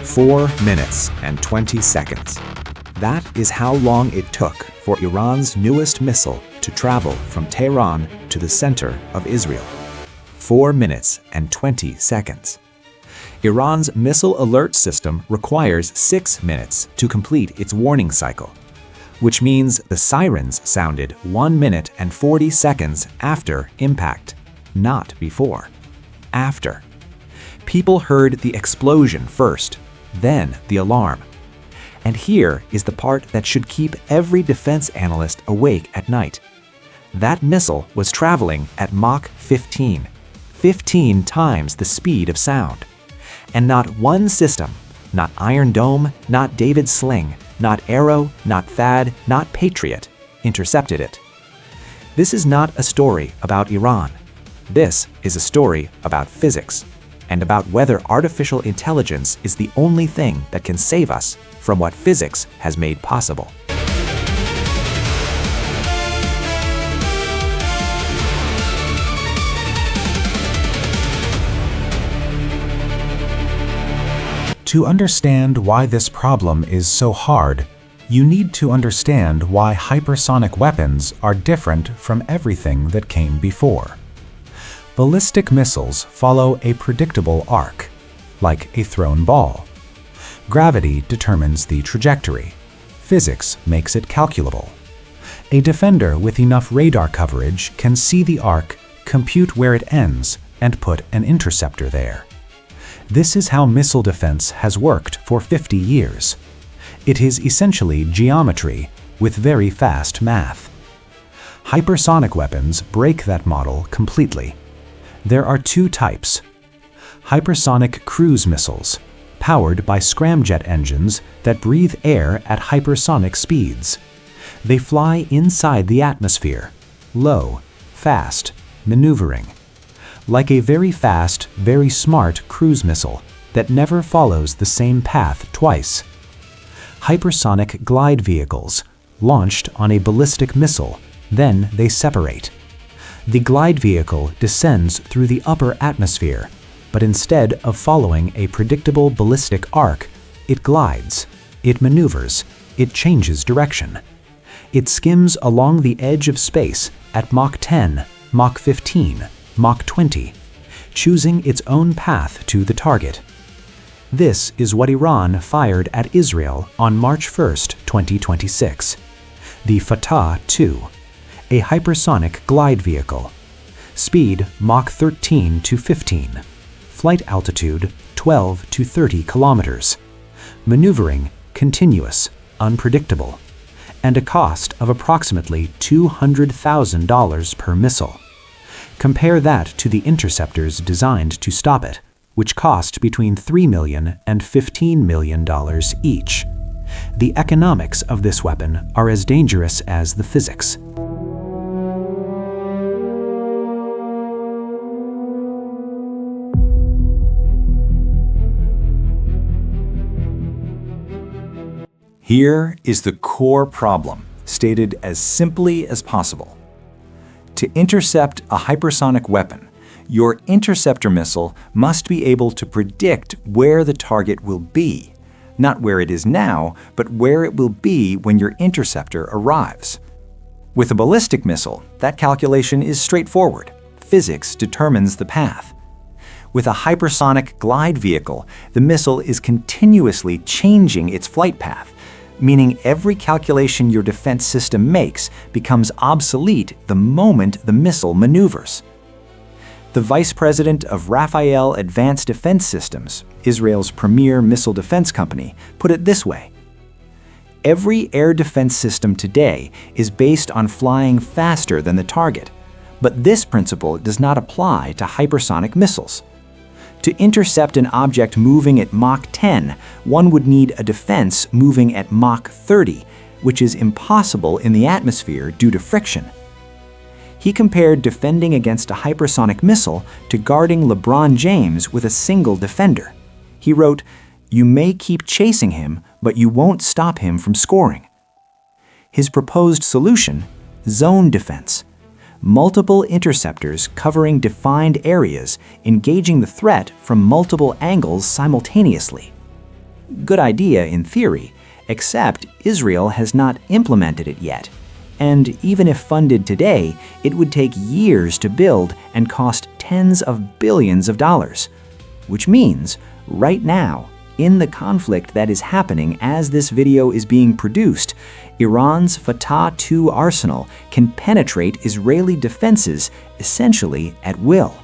4 minutes and 20 seconds. That is how long it took for Iran's newest missile to travel from Tehran to the center of Israel. 4 minutes and 20 seconds. Iran's missile alert system requires 6 minutes to complete its warning cycle, which means the sirens sounded 1 minute and 40 seconds after impact, not before. After. People heard the explosion first, then the alarm. And here is the part that should keep every defense analyst awake at night. That missile was traveling at Mach 15, 15 times the speed of sound. And not one system, not Iron Dome, not David's Sling, not Arrow, not THAAD, not Patriot, intercepted it. This is not a story about Iran. This is a story about physics, and about whether artificial intelligence is the only thing that can save us from what physics has made possible. To understand why this problem is so hard, you need to understand why hypersonic weapons are different from everything that came before. Ballistic missiles follow a predictable arc, like a thrown ball. Gravity determines the trajectory. Physics makes it calculable. A defender with enough radar coverage can see the arc, compute where it ends, and put an interceptor there. This is how missile defense has worked for 50 years. It is essentially geometry with very fast math. Hypersonic weapons break that model completely. There are two types. Hypersonic cruise missiles, powered by scramjet engines that breathe air at hypersonic speeds. They fly inside the atmosphere, low, fast, maneuvering. Like a very fast, very smart cruise missile that never follows the same path twice. Hypersonic glide vehicles, launched on a ballistic missile, then they separate. The glide vehicle descends through the upper atmosphere, but instead of following a predictable ballistic arc, it glides, it maneuvers, it changes direction. It skims along the edge of space at Mach 10, Mach 15, Mach 20, choosing its own path to the target. This is what Iran fired at Israel on March 1, 2026. The Fatah-2, a hypersonic glide vehicle. Speed Mach 13 to 15. Flight altitude 12 to 30 kilometers. Maneuvering continuous, unpredictable, and a cost of approximately $200,000 per missile. Compare that to the interceptors designed to stop it, which cost between $3 million and $15 million each. The economics of this weapon are as dangerous as the physics. Here is the core problem, stated as simply as possible. To intercept a hypersonic weapon, your interceptor missile must be able to predict where the target will be, not where it is now, but where it will be when your interceptor arrives. With a ballistic missile, that calculation is straightforward. Physics determines the path. With a hypersonic glide vehicle, the missile is continuously changing its flight path, meaning every calculation your defense system makes becomes obsolete the moment the missile maneuvers. The vice president of Rafael Advanced Defense Systems, Israel's premier missile defense company, put it this way: every air defense system today is based on flying faster than the target, but this principle does not apply to hypersonic missiles. To intercept an object moving at Mach 10, one would need a defense moving at Mach 30, which is impossible in the atmosphere due to friction. He compared defending against a hypersonic missile to guarding LeBron James with a single defender. He wrote, "You may keep chasing him, but you won't stop him from scoring." His proposed solution? Zone defense. Multiple interceptors covering defined areas, engaging the threat from multiple angles simultaneously. Good idea in theory, except Israel has not implemented it yet. And even if funded today, it would take years to build and cost tens of billions of dollars. Which means, right now, in the conflict that is happening as this video is being produced, Iran's Fatah 2 arsenal can penetrate Israeli defenses essentially at will.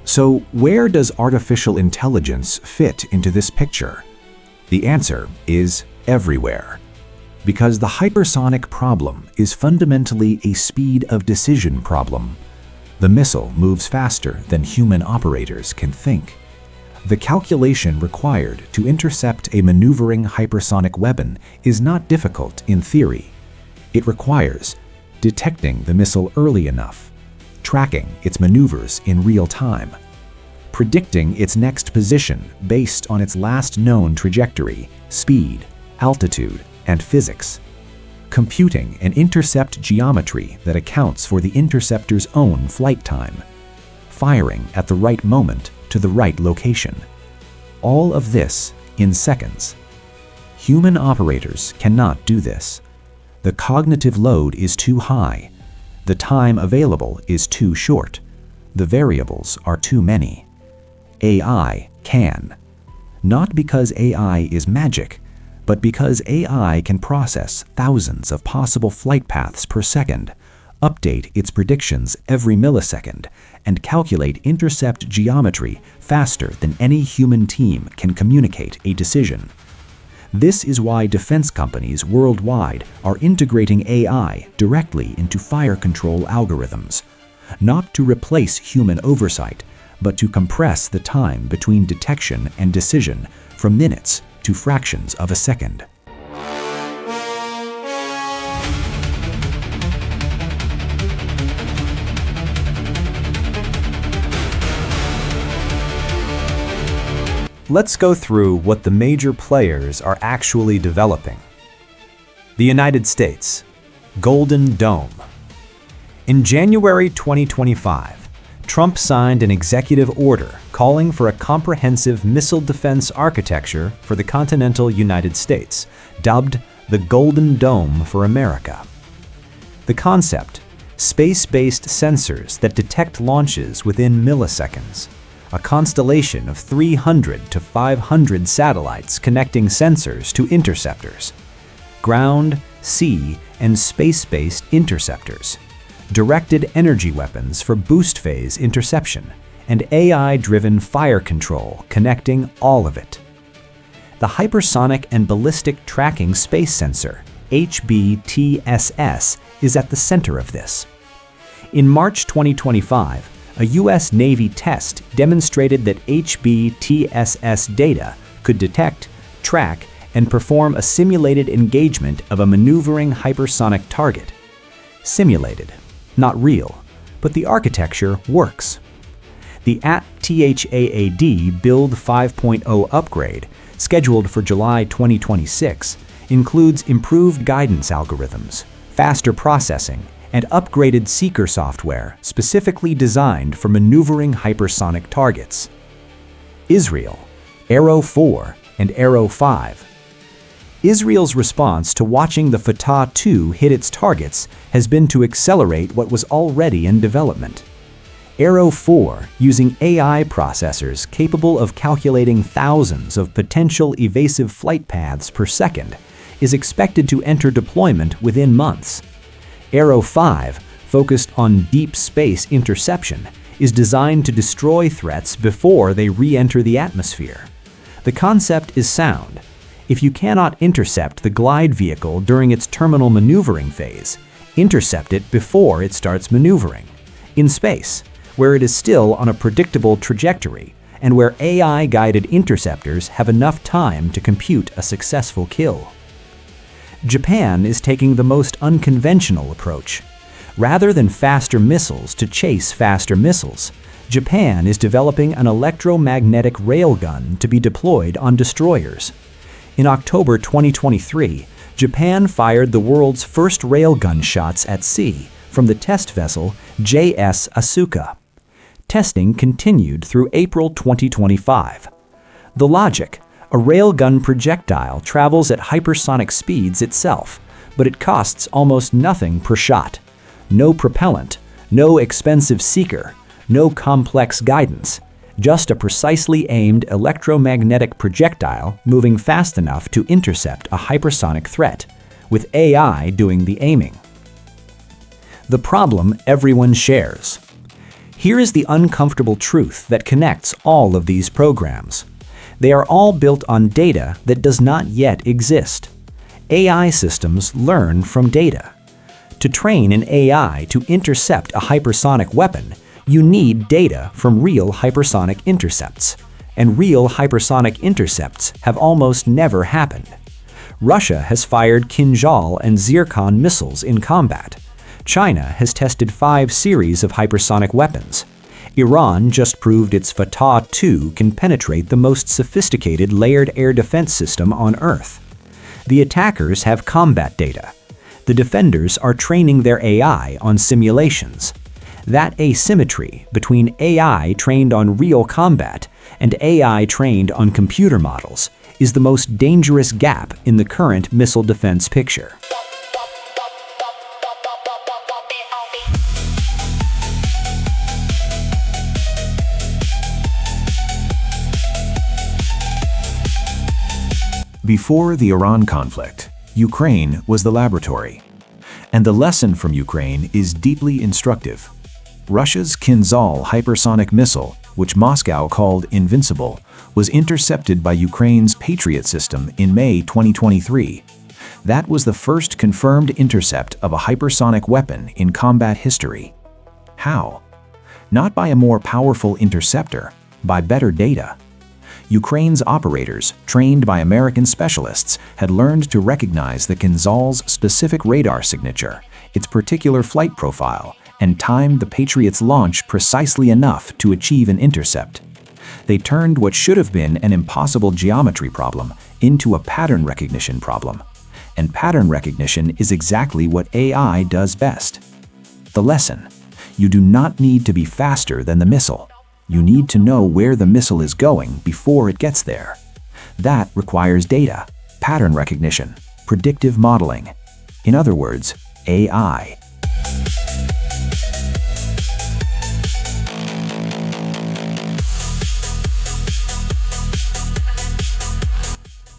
So, where does artificial intelligence fit into this picture? The answer is everywhere. Because the hypersonic problem is fundamentally a speed of decision problem. The missile moves faster than human operators can think. The calculation required to intercept a maneuvering hypersonic weapon is not difficult in theory. It requires detecting the missile early enough, tracking its maneuvers in real time, predicting its next position based on its last known trajectory, speed, altitude, and physics, computing an intercept geometry that accounts for the interceptor's own flight time, firing at the right moment to the right location. All of this in seconds. Human operators cannot do this. The cognitive load is too high. The time available is too short. The variables are too many. AI can. Not because AI is magic, but because AI can process thousands of possible flight paths per second, update its predictions every millisecond, and calculate intercept geometry faster than any human team can communicate a decision. This is why defense companies worldwide are integrating AI directly into fire control algorithms, not to replace human oversight, but to compress the time between detection and decision from minutes to fractions of a second. Let's go through what the major players are actually developing. The United States, Golden Dome. In January 2025, Trump signed an executive order calling for a comprehensive missile defense architecture for the continental United States, dubbed the Golden Dome for America. The concept: space-based sensors that detect launches within milliseconds, a constellation of 300 to 500 satellites connecting sensors to interceptors, ground, sea, and space-based interceptors, directed energy weapons for boost phase interception, and AI-driven fire control connecting all of it. The Hypersonic and Ballistic Tracking Space Sensor, HBTSS, is at the center of this. In March 2025, a U.S. Navy test demonstrated that HBTSS data could detect, track, and perform a simulated engagement of a maneuvering hypersonic target. Simulated. Not real, but the architecture works. The THAAD Build 5.0 upgrade, scheduled for July 2026, includes improved guidance algorithms, faster processing, and upgraded seeker software specifically designed for maneuvering hypersonic targets. Israel, Arrow 4 and Arrow 5. Israel's response to watching the Fatah 2 hit its targets has been to accelerate what was already in development. Arrow 4, using AI processors capable of calculating thousands of potential evasive flight paths per second, is expected to enter deployment within months. Arrow 5, focused on deep space interception, is designed to destroy threats before they re-enter the atmosphere. The concept is sound. If you cannot intercept the glide vehicle during its terminal maneuvering phase, intercept it before it starts maneuvering. In space, where it is still on a predictable trajectory, and where AI-guided interceptors have enough time to compute a successful kill. Japan is taking the most unconventional approach. Rather than faster missiles to chase faster missiles, Japan is developing an electromagnetic railgun to be deployed on destroyers. In October 2023, Japan fired the world's first railgun shots at sea from the test vessel JS Asuka. Testing continued through April 2025. The logic: a railgun projectile travels at hypersonic speeds itself, but it costs almost nothing per shot. No propellant, no expensive seeker, no complex guidance, just a precisely aimed electromagnetic projectile moving fast enough to intercept a hypersonic threat, with AI doing the aiming. The problem everyone shares. Here is the uncomfortable truth that connects all of these programs. They are all built on data that does not yet exist. AI systems learn from data. To train an AI to intercept a hypersonic weapon, you need data from real hypersonic intercepts. And real hypersonic intercepts have almost never happened. Russia has fired Kinjal and Zircon missiles in combat. China has tested 5 series of hypersonic weapons. Iran just proved its Fatah 2 can penetrate the most sophisticated layered air defense system on Earth. The attackers have combat data. The defenders are training their AI on simulations. That asymmetry between AI trained on real combat and AI trained on computer models is the most dangerous gap in the current missile defense picture. Before the Iran conflict, Ukraine was the laboratory. And the lesson from Ukraine is deeply instructive. Russia's Kinzhal hypersonic missile, which Moscow called invincible, was intercepted by Ukraine's Patriot system in May 2023. That was the first confirmed intercept of a hypersonic weapon in combat history. How? Not by a more powerful interceptor, by better data. Ukraine's operators, trained by American specialists, had learned to recognize the Kinzhal's specific radar signature, its particular flight profile, and timed the Patriot's launch precisely enough to achieve an intercept. They turned what should have been an impossible geometry problem into a pattern recognition problem. And pattern recognition is exactly what AI does best. The lesson: you do not need to be faster than the missile. You need to know where the missile is going before it gets there. That requires data, pattern recognition, predictive modeling. In other words, AI.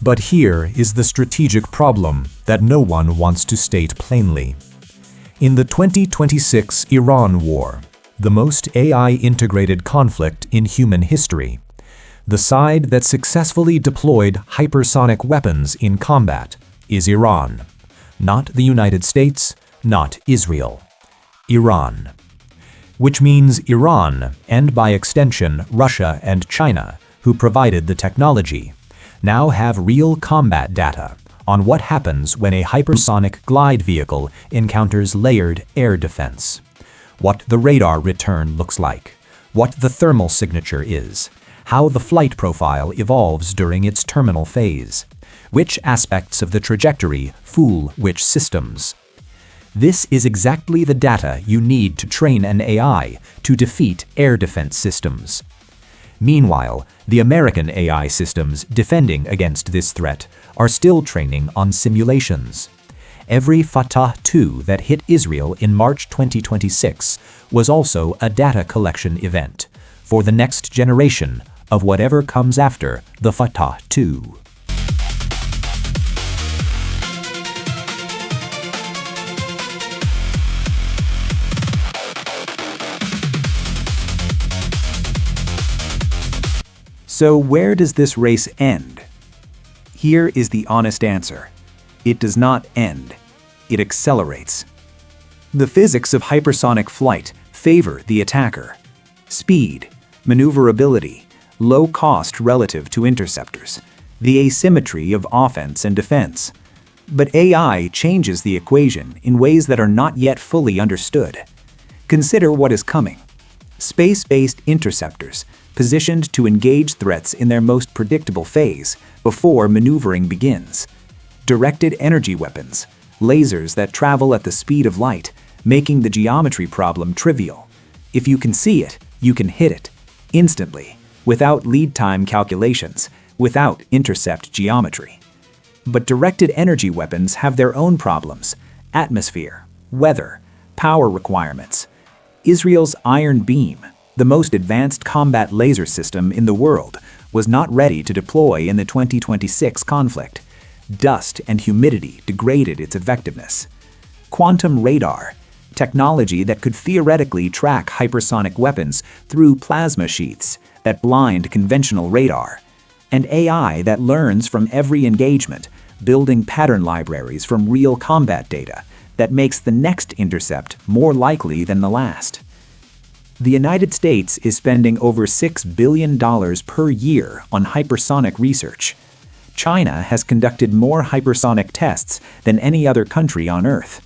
But here is the strategic problem that no one wants to state plainly. In the 2026 Iran war, the most AI-integrated conflict in human history, the side that successfully deployed hypersonic weapons in combat is Iran. Not the United States, not Israel. Iran. Which means Iran, and by extension Russia and China, who provided the technology, now have real combat data on what happens when a hypersonic glide vehicle encounters layered air defense. What the radar return looks like, what the thermal signature is, how the flight profile evolves during its terminal phase, which aspects of the trajectory fool which systems. This is exactly the data you need to train an AI to defeat air defense systems. Meanwhile, the American AI systems defending against this threat are still training on simulations. Every Fatah 2 that hit Israel in March 2026 was also a data collection event for the next generation of whatever comes after the Fatah 2. So where does this race end? Here is the honest answer. It does not end. It accelerates. The physics of hypersonic flight favor the attacker. Speed, maneuverability, low cost relative to interceptors, the asymmetry of offense and defense. But AI changes the equation in ways that are not yet fully understood. Consider what is coming. Space-based interceptors positioned to engage threats in their most predictable phase before maneuvering begins. Directed energy weapons, lasers that travel at the speed of light, making the geometry problem trivial. If you can see it, you can hit it, instantly, without lead time calculations, without intercept geometry. But directed energy weapons have their own problems: atmosphere, weather, power requirements. Israel's Iron Beam, the most advanced combat laser system in the world, was not ready to deploy in the 2026 conflict. Dust and humidity degraded its effectiveness. Quantum radar, technology that could theoretically track hypersonic weapons through plasma sheaths that blind conventional radar. And AI that learns from every engagement, building pattern libraries from real combat data that makes the next intercept more likely than the last. The United States is spending over $6 billion per year on hypersonic research. China has conducted more hypersonic tests than any other country on Earth.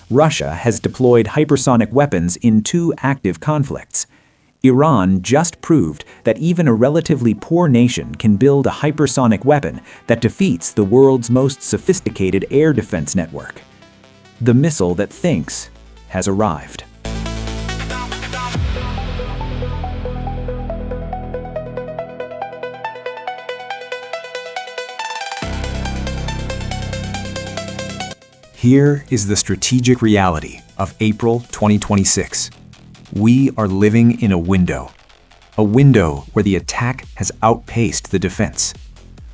Russia has deployed hypersonic weapons in 2 active conflicts. Iran just proved that even a relatively poor nation can build a hypersonic weapon that defeats the world's most sophisticated air defense network. The missile that thinks has arrived. Here is the strategic reality of April 2026. We are living in a window where the attack has outpaced the defense,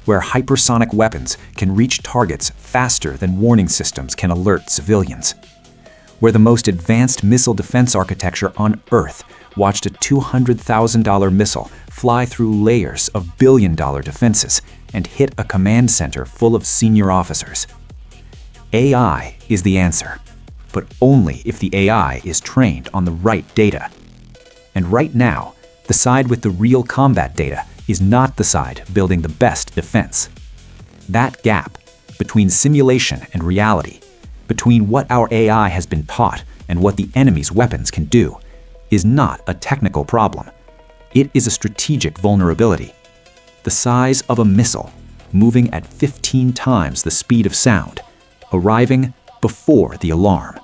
where hypersonic weapons can reach targets faster than warning systems can alert civilians, where the most advanced missile defense architecture on Earth watched a $200,000 missile fly through layers of billion-dollar defenses and hit a command center full of senior officers. AI is the answer, but only if the AI is trained on the right data. And right now, the side with the real combat data is not the side building the best defense. That gap between simulation and reality, between what our AI has been taught and what the enemy's weapons can do, is not a technical problem. It is a strategic vulnerability. The size of a missile, moving at 15 times the speed of sound, arriving before the alarm.